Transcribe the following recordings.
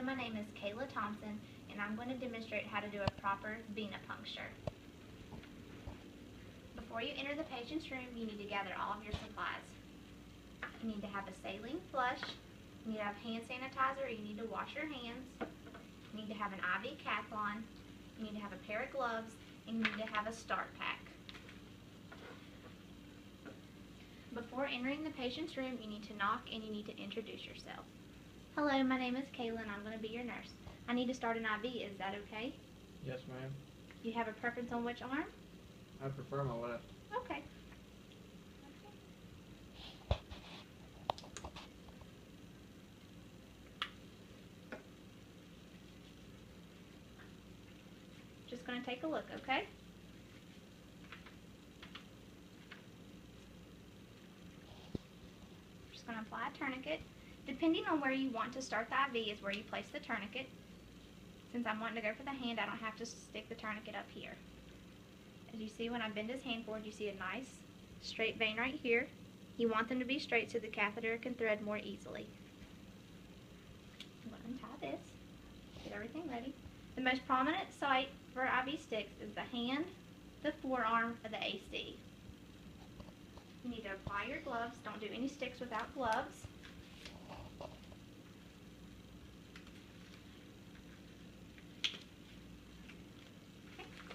my name is Kayla Thompson, and I'm going to demonstrate how to do a proper venipuncture. Before you enter the patient's room, you need to gather all of your supplies. You need to have a saline flush, you need to have hand sanitizer, you need to wash your hands, you need to have an IV cath on, you need to have a pair of gloves, and you need to have a start pack. Before entering the patient's room, you need to knock and you need to introduce yourself. Hello, my name is Kayla and I'm going to be your nurse. I need to start an IV, is that okay? Yes, ma'am. Do you have a preference on which arm? I prefer my left. Okay. Just going to take a look, okay? Just going to apply a tourniquet. Depending on where you want to start the IV is where you place the tourniquet. Since I'm wanting to go for the hand, I don't have to stick the tourniquet up here. As you see, when I bend his hand forward, you see a nice straight vein right here. You want them to be straight so the catheter can thread more easily. I'm going to untie this, get everything ready. The most prominent site for IV sticks is the hand, the forearm, or the AC. You need to apply your gloves. Don't do any sticks without gloves.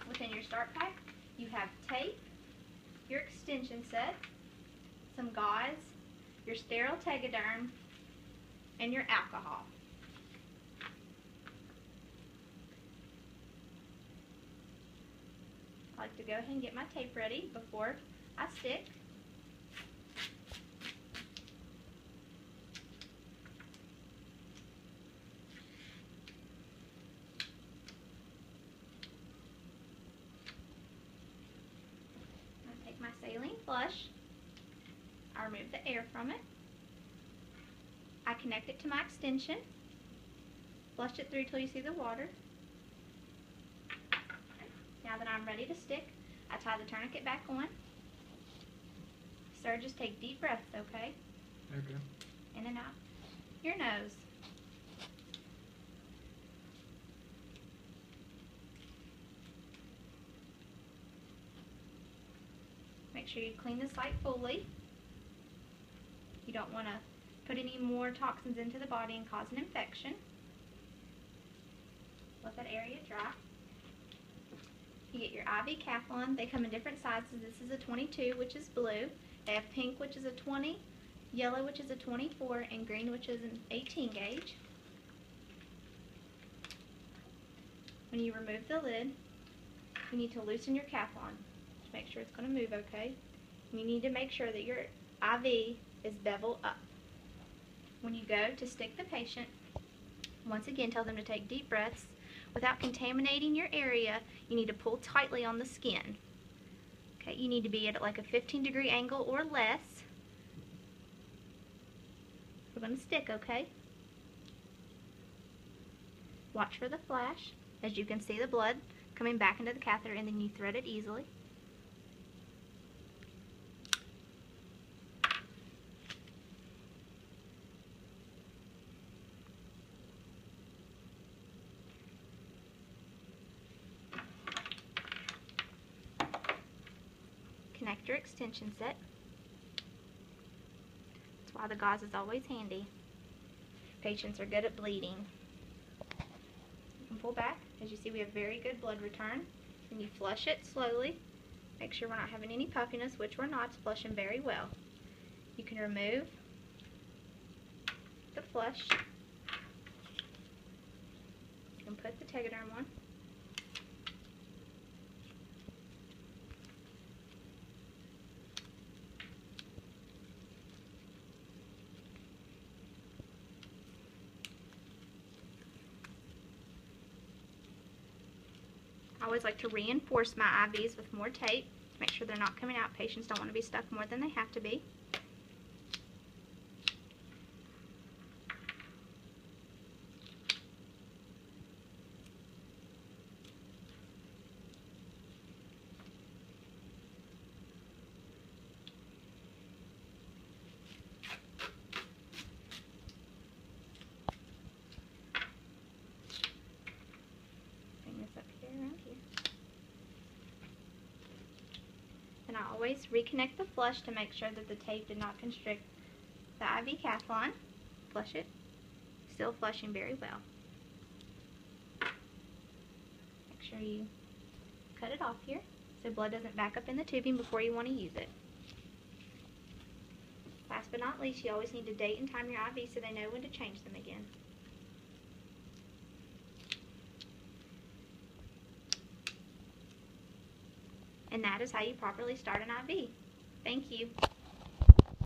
Within your start pack, you have tape, your extension set, some gauze, your sterile tegaderm, and your alcohol. I like to go ahead and get my tape ready before I stick. My saline flush, I remove the air from it, I connect it to my extension, flush it through till you see the water. Now that I'm ready to stick, I tie the tourniquet back on. Sir, just take deep breaths, okay? Okay. In and out your nose. Make sure you clean the site fully. You don't want to put any more toxins into the body and cause an infection. Let that area dry. You get your IV cath on. They come in different sizes. This is a 22, which is blue. They have pink, which is a 20, yellow, which is a 24, and green, which is an 18 gauge. When you remove the lid, you need to loosen your cath on. Make sure it's going to move okay. You need to make sure that your IV is bevel up. When you go to stick the patient, once again tell them to take deep breaths. Without contaminating your area, you need to pull tightly on the skin. Okay, you need to be at like a 15-degree angle or less. We're going to stick, okay? Watch for the flash. As you can see the blood coming back into the catheter, and then you thread it easily. Connect your extension set. That's why the gauze is always handy. Patients are good at bleeding. You can pull back. As you see, we have very good blood return. And you flush it slowly. Make sure we're not having any puffiness, which we're not. It's flushing very well. You can remove the flush. You can put the tegaderm on. I always like to reinforce my IVs with more tape to make sure they're not coming out. Patients don't want to be stuck more than they have to be. always reconnect the flush to make sure that the tape did not constrict the IV cath line. Flush it. Still flushing very well. Make sure you cut it off here so blood doesn't back up in the tubing before you want to use it. Last but not least, you always need to date and time your IV so they know when to change them again. And that is how you properly start an IV. Thank you.